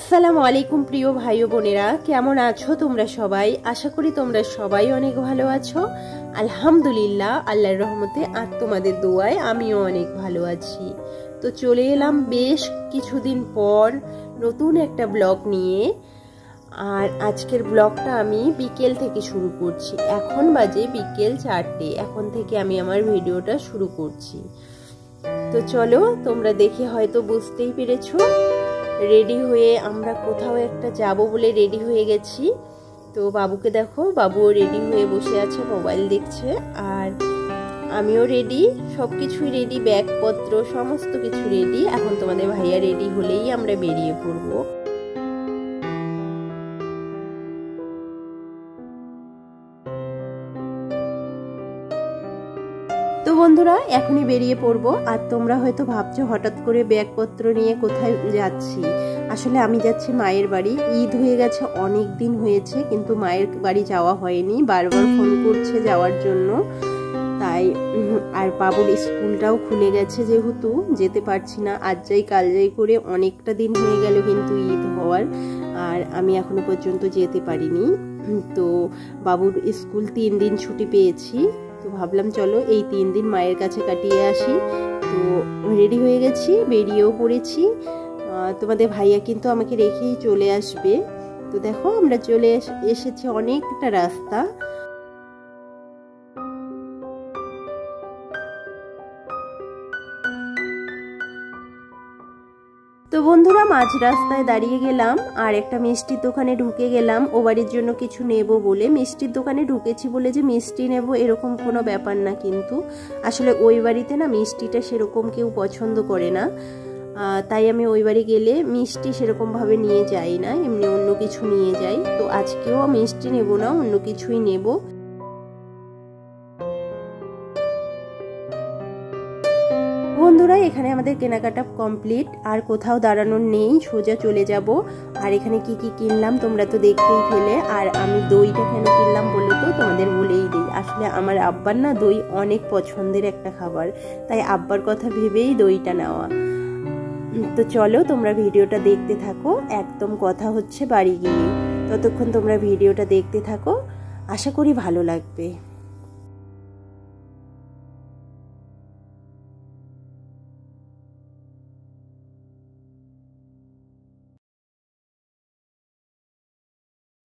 আসসালামু আলাইকুম প্রিয় ভাই ও বোনেরা, কেমন আছো তোমরা সবাই? আশা করি তোমরা সবাই অনেক ভালো আছো। আলহামদুলিল্লাহ, আল্লাহর রহমতে আর তোমাদের দোয়ায় আমিও অনেক ভালো আছি। তো চলে এলাম বেশ কিছুদিন পর নতুন একটা ব্লগ নিয়ে। আর আজকের ব্লগটা আমি বিকেল থেকে শুরু করছি। এখন বাজে বিকেল 4টে। এখন থেকে আমি আমার ভিডিওটা শুরু করছি। তো চলো, তোমরা দেখে হয়তো বুঝতেই পেরেছো, রেডি হয়ে আমরা কোথাও একটা যাব বলে রেডি হয়ে গেছি। তো বাবুকে দেখো, বাবুও রেডি হয়ে বসে আছে, মোবাইল দেখছে। আর আমিও রেডি, সবকিছুই রেডি, ব্যাগপত্র সমস্ত কিছু রেডি। এখন তোমাদের ভাইয়া রেডি হলেই আমরা বেরিয়ে পড়বো। তো বন্ধুরা, এখনই বেরিয়ে পড়বো। আর তোমরা হয়তো ভাবছো হঠাৎ করে ব্যাগপত্র নিয়ে কোথায় যাচ্ছি। আসলে আমি যাচ্ছি মায়ের বাড়ি। ঈদ হয়ে গেছে, অনেক দিন হয়েছে, কিন্তু মায়ের বাড়ি যাওয়া হয়নি। বারবার ফোন করছে যাওয়ার জন্য, তাই। আর বাবুর স্কুলটাও খুলে গেছে, যেহেতু যেতে পারছি না। আজ যাই কাল যাই করে অনেকটা দিন হয়ে গেল কিন্তু ঈদ হওয়ার, আর আমি এখনো পর্যন্ত যেতে পারিনি। তো বাবুর স্কুল 3 দিন ছুটি পেয়েছি। তো ভাবলাম চলো এই 3 দিন মায়ের কাছে কাটিয়ে আসি। তো রেডি হয়ে গেছি, বেরিয়েও পড়েছি। তোমাদের ভাইয়া কিন্তু আমাকে রেখেই চলে আসবে। তো দেখো, আমরা চলে এসেছি অনেকটা রাস্তা। তো বন্ধুরা, মাঝ রাস্তায় দাঁড়িয়ে গেলাম আর একটা মিষ্টির দোকানে ঢুকে গেলাম ও বাড়ির জন্য কিছু নেব বলে। মিষ্টির দোকানে ঢুকেছি বলে যে মিষ্টি নেব এরকম কোনো ব্যাপার না, কিন্তু আসলে ওই বাড়িতে না মিষ্টিটা সেরকম কেউ পছন্দ করে না। তাই আমি ওই বাড়ি গেলে মিষ্টি সেরকমভাবে নিয়ে যাই না, এমনি অন্য কিছু নিয়ে যাই। তো আজকেও মিষ্টি নেব না, অন্য কিছুই নেব। বন্ধুরা, এখানে আমাদের কেনাকাটা কমপ্লিট, আর কোথাও দাঁড়ানোর নেই, সোজা চলে যাব। আর এখানে কি কি কিনলাম তোমরা তো দেখতেই পেলে। আর আমি দইটা কেন কিনলাম বলে তো তোমাদের বলেই দিই। আসলে আমার আব্বার না দই অনেক পছন্দের একটা খাবার, তাই আব্বার কথা ভেবেই দইটা নেওয়া। তো চলো, তোমরা ভিডিওটা দেখতে থাকো। একদম কথা হচ্ছে বাড়ি গিয়ে। ততক্ষণ তোমরা ভিডিওটা দেখতে থাকো, আশা করি ভালো লাগবে।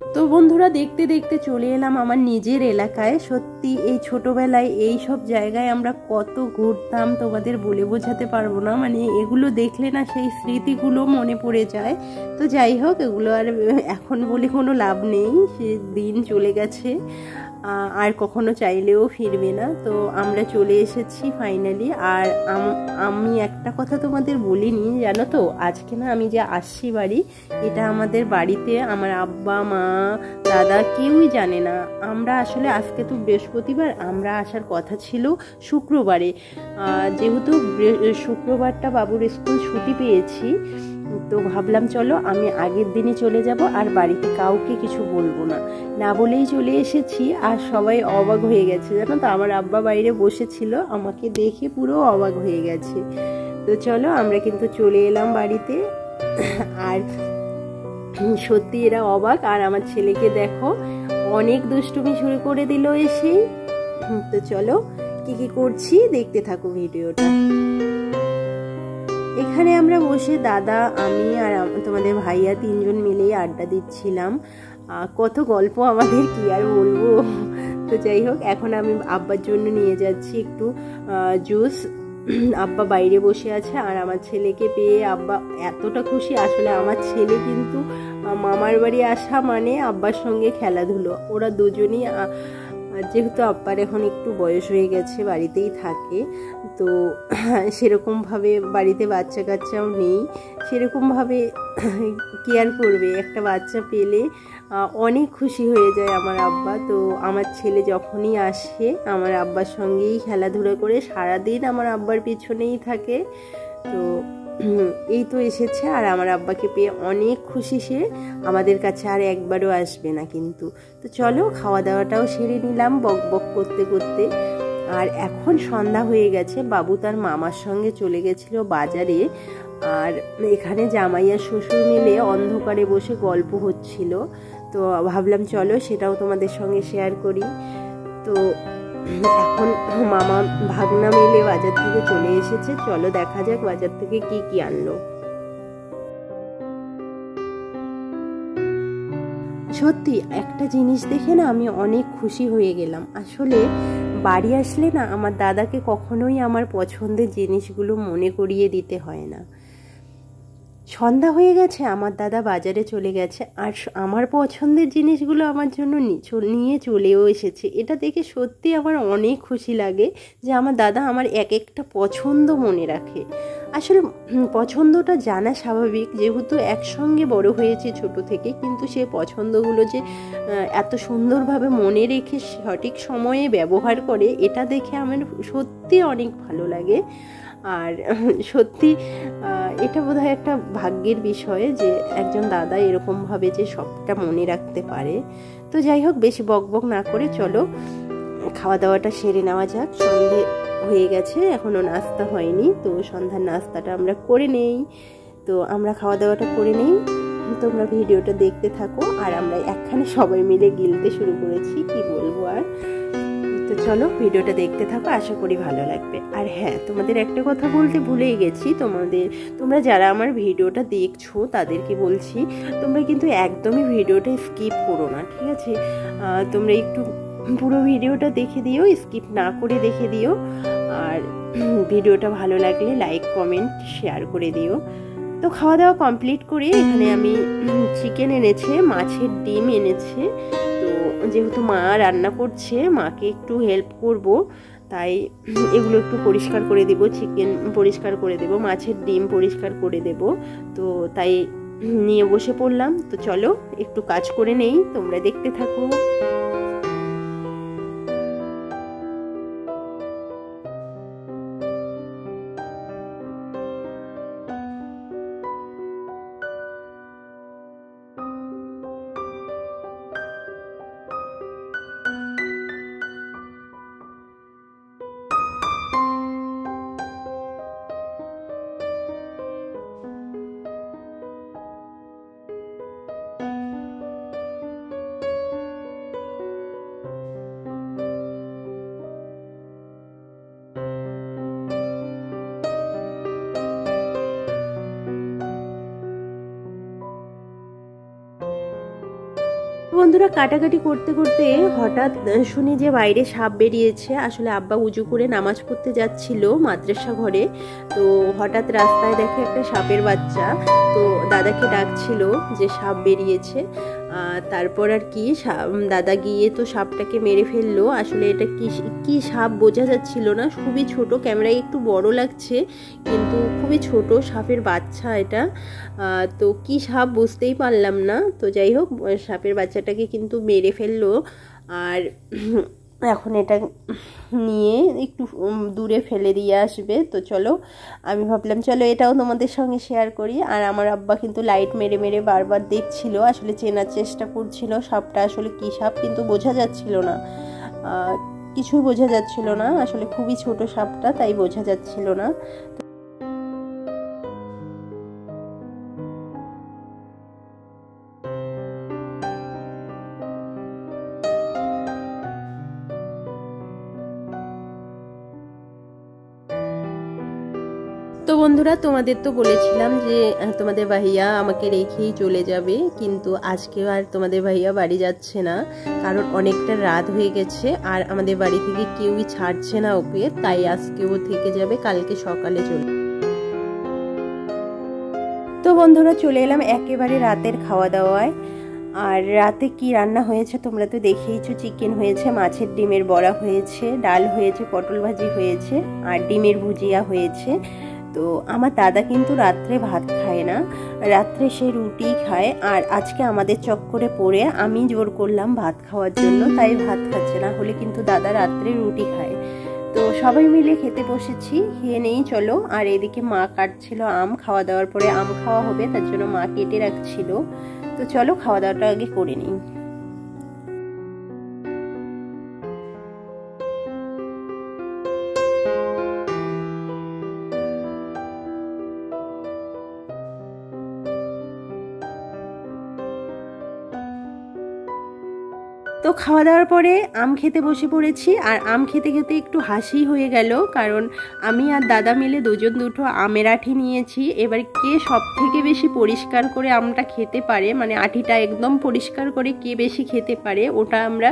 তো বন্ধুরা, দেখতে দেখতে চলে এলাম আমার নিজের এলাকায়। সত্যি এই ছোটবেলায় এই সব জায়গায় আমরা কত ঘুরতাম, তোমাদের বলে বোঝাতে পারবো না। মানে এগুলো দেখলে না সেই স্মৃতিগুলো মনে পড়ে যায়। তো যাই হোক, এগুলো আর এখন বলে কোনো লাভ নেই, সে দিন চলে গেছে, আর কখনো চাইলেও ফিরবে না। তো আমরা চলে এসেছি ফাইনালি। আর আমি একটা কথা তোমাদের বলিনি, জানো তো, আজকে না আমি যে আসছি বাড়ি, এটা আমাদের বাড়িতে আমার আব্বা মা দাদা কেউই জানে না। আমরা আসলে আজকে তো বৃহস্পতিবার, আমরা আসার কথা ছিল শুক্রবারে। যেহেতু শুক্রবারটা বাবুর স্কুল ছুটি পেয়েছি, তো ভাবলাম চলো আমি আগের দিনই চলে যাব, আর বাড়িতে কাউকে কিছু বলবো না। না বলেই চলে এসেছি, আর সবাই অবাক হয়ে গেছে, জানো তো। আমার আব্বা বাইরে বসেছিল, আমাকে দেখে পুরো অবাক হয়ে গেছে। তো চলো, আমরা কিন্তু চলে এলাম বাড়িতে। আর সত্যি এরা অবাক। আর আমার ছেলেকে দেখো, অনেক দুষ্টুমি শুরু করে দিল এসেই। তো চলো, কি কি করছি দেখতে থাকো ভিডিওটা। এখানে আমরা বসে দাদা, আমি আর তোমাদের ভাইয়া 3 জন মিলেই আড্ডা দিচ্ছিলাম। কত গল্প আমাদের, কি আর বলবো। তো যাই হোক, এখন আমি আব্বার জন্য নিয়ে যাচ্ছি একটু জুস। আব্বা বাইরে বসে আছে, আর আমার ছেলেকে পেয়ে আব্বা এতটা খুশি। আসলে আমার ছেলে কিন্তু মামার বাড়ি আসা মানে আব্বার সঙ্গে খেলাধুলো। ওরা দুজনই, যেহেতু আব্বার এখন একটু বয়স হয়ে গেছে, বাড়িতেই থাকে, তো সেরকমভাবে বাড়িতে বাচ্চা কাচ্চাও নেই, সেরকমভাবে কেয়ার করবে। একটা বাচ্চা পেলে অনেক খুশি হয়ে যায় আমার আব্বা। তো আমার ছেলে যখনই আসে আমার আব্বার সঙ্গেই খেলাধুলা করে সারাদিন আমার আব্বার পিছনেই থাকে। তো এই তো এসেছে, আর আমার আব্বাকে পেয়ে অনেক খুশি সে। আমাদের কাছে আর একবারও আসবে না কিন্তু। তো চলো, খাওয়া দাওয়াটাও সেরে নিলাম বক বক করতে করতে। আর এখন সন্ধ্যা হয়ে গেছে। বাবু তার মামার সঙ্গে চলে গেছিল বাজারে, আর এখানে জামাই আর শ্বশুর মিলে অন্ধকারে বসে গল্প হচ্ছিল, তো ভাবলাম চলো সেটাও তোমাদের সঙ্গে শেয়ার করি। তো এখন মামা ভাগনা মিলে বাজার থেকে চলে এসেছে, চলো দেখা যাক বাজার থেকে কি কি আনলো। সত্যি একটা জিনিস দেখে না আমি অনেক খুশি হয়ে গেলাম। আসলে বাড়ি আসলে না আমার দাদাকে কখনোই আমার পছন্দের জিনিসগুলো মনে করিয়ে দিতে হয় না। সন্ধ্যা হয়ে গেছে, আমার দাদা বাজারে চলে গেছে, আর আমার পছন্দের জিনিসগুলো আমার জন্য নিয়ে চলেও এসেছে। এটা দেখে সত্যি আমার অনেক খুশি লাগে যে আমার দাদা আমার এক একটা পছন্দ মনে রাখে। আসলে পছন্দটা জানা স্বাভাবিক, যেহেতু একসঙ্গে বড় হয়েছে ছোট থেকে, কিন্তু সে পছন্দগুলো যে এত সুন্দরভাবে মনে রেখে সঠিক সময়ে ব্যবহার করে, এটা দেখে আমার সত্যি অনেক ভালো লাগে। আর সত্যি এটা বোধহয় একটা ভাগ্যের বিষয় যে একজন দাদা এরকমভাবে যে সবটা মনে রাখতে পারে। তো যাই হোক, বেশি বকবক না করে চলো খাওয়া দাওয়াটা সেরে নেওয়া যাক। সন্ধে হয়ে গেছে, এখনও নাস্তা হয়নি, তো সন্ধ্যার নাস্তাটা আমরা করে নেই। তো আমরা খাওয়া দাওয়াটা করে নেই, তোমরা ভিডিওটা দেখতে থাকো। আর আমরা একখানে সবাই মিলে গিলতে শুরু করেছি, কি বলবো আর। তো চলো ভিডিওটা দেখতে থাকো, আশা করি ভালো লাগবে। আর হ্যাঁ, তোমাদের একটা কথা বলতে ভুলেই গেছি, তোমরা যারা আমার ভিডিওটা দেখছো তাদেরকে বলছি, তোমরা কিন্তু একদমই ভিডিওটা স্কিপ করো না, ঠিক আছে? তোমরা একটু পুরো ভিডিওটা দেখে দিও, স্কিপ না করে দেখে দিও। আর ভিডিওটা ভালো লাগলে লাইক কমেন্ট শেয়ার করে দিও। তো খাওয়া দাওয়া কমপ্লিট করে এখানে আমি চিকেন এনেছে, মাছের ডিম এনেছে। তো যেহেতু মা রান্না করছে, মাকে একটু হেল্প করব, তাই এগুলো একটু পরিষ্কার করে দেব, চিকেন পরিষ্কার করে দেব, মাছের ডিম পরিষ্কার করে দেব। তো তাই নিয়ে বসে পড়লাম। তো চলো একটু কাজ করে নেই, তোমরা দেখতে থাকো। বন্ধুরা, কাটাকাটি করতে করতে হঠাৎ শুনি যে বাইরে সাপ বেরিয়েছে। আসলে আব্বা উজু করে নামাজ পড়তে যাচ্ছিল মাদ্রাসা ঘরে, তো হঠাৎ রাস্তায় দেখে একটা সাপের বাচ্চা। তো দাদাকে ডাকছিল যে সাপ বেরিয়েছে। তারপর আর কি দাদা গিয়ে তো সাপটাকে মেরে ফেললো। আসলে এটা কি সাপ বোঝা যাচ্ছিল না, খুবই ছোট, ক্যামেরায় একটু বড় লাগছে কিন্তু খুবই ছোট সাপের বাচ্চা এটা। তো কি সাপ বুঝতেই পারলাম না। তো যাই হোক, সাপের বাচ্চাটাকে কিন্তু মেরে ফেললো। আর এখন এটা নিয়ে একটু দূরে ফেলে দিয়ে আসবে। তো চলো, আমি ভাবলাম চলো এটাও তোমাদের সঙ্গে শেয়ার করি। আর আমার আব্বা কিন্তু লাইট মেরে মেরে বারবার দেখছিল, আসলে চেনার চেষ্টা করছিল সাপটা আসলে কী সাপ, কিন্তু বোঝা যাচ্ছিল না, কিছুই বোঝা যাচ্ছিল না। আসলে খুবই ছোট সাপটা, তাই বোঝা যাচ্ছিল না। তো বন্ধুরা, তোমাদের তো বলেছিলাম যে তোমাদের ভাইয়া আমাকে রেখেই চলে যাবে, কিন্তু আজকে আর তোমাদের ভাইয়া বাড়ি যাচ্ছে না, কারণ অনেকটা রাত হয়ে গেছে আর আমাদের বাড়ি থেকে কেউই ছাড়ছে না ওকে, তাই আজকে ও থেকে যাবে, কালকে সকালে চলে। তো বন্ধুরা, চলে এলাম একেবারে রাতের খাওয়া দাওয়ায়। আর রাতে কি রান্না হয়েছে তোমরা তো দেখেইছো, চিকেন হয়েছে, মাছের ডিমের বড়া হয়েছে, ডাল হয়েছে, পটল ভাজি হয়েছে, আর ডিমের ভুজিয়া হয়েছে। তো আমার দাদা কিন্তু রাত্রে ভাত খায় না, রাত্রে সে রুটি খায়। আর আজকে আমাদের চক্করে পড়ে আমি জোর করলাম ভাত খাওয়ার জন্য, তাই ভাত খাচ্ছে, না হলে কিন্তু দাদা রাত্রে রুটি খায়। তো সবাই মিলে খেতে বসেছি, খেয়ে নেই চলো। আর এদিকে মা কাটছিল আম, খাওয়া দাওয়ার পরে আম খাওয়া হবে, তার জন্য মা কেটে রাখছিল। তো চলো খাওয়া দাওয়াটা আগে করে নিই। তো খাওয়া দাওয়ার পরে আম খেতে বসে পড়েছি। আর আম খেতে খেতে একটু হাসি হয়ে গেল, কারণ আমি আর দাদা মিলে দুজন দুটো আমের আঁটি নিয়েছি। এবার কে সব থেকে বেশি পরিষ্কার করে আমটা খেতে পারে, মানে আঁটিটা একদম পরিষ্কার করে কে বেশি খেতে পারে, ওটা আমরা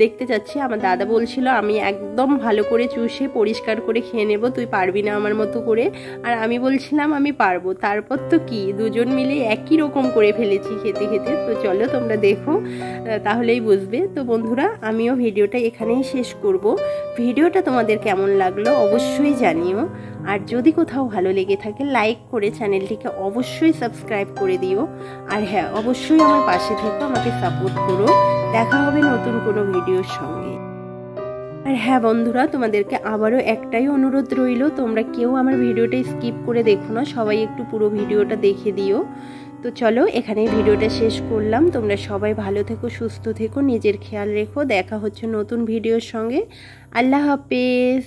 দেখতে চাচ্ছি। আমার দাদা বলছিল আমি একদম ভালো করে চুষে পরিষ্কার করে খেয়ে নেব, তুই পারবি না আমার মতো করে। আর আমি বলছিলাম আমি পারবো। তারপর তো কি দুজন মিলে একই রকম করে ফেলেছি খেতে খেতে। তো চলো তোমরা দেখো, তাহলেই বুঝবে। তো বন্ধুরা, আমিও ভিডিওটা এখানেই শেষ করব। ভিডিওটা তোমাদের কেমন লাগলো অবশ্যই জানিও। আর যদি কোথাও ভালো লেগে থাকে লাইক করে চ্যানেলটিকে অবশ্যই সাবস্ক্রাইব করে দিও। আর হ্যাঁ, অবশ্যই আমার পাশে থেকো, আমাকে সাপোর্ট করো। দেখা হবে নতুন কোনো ভিডিওর সঙ্গে। আর হ্যাঁ বন্ধুরা, তোমাদেরকে আবারও একটাই অনুরোধ রইল, তোমরা কেউ আমার ভিডিওটা স্কিপ করে দেখো না, সবাই একটু পুরো ভিডিওটা দেখে দিও। তো চলো এখানেই ভিডিওটা শেষ করলাম। তোমরা সবাই ভালো থেকো, সুস্থ থেকো, নিজের খেয়াল রেখো। দেখা হচ্ছে নতুন ভিডিওর সঙ্গে। আল্লাহ হাফেজ।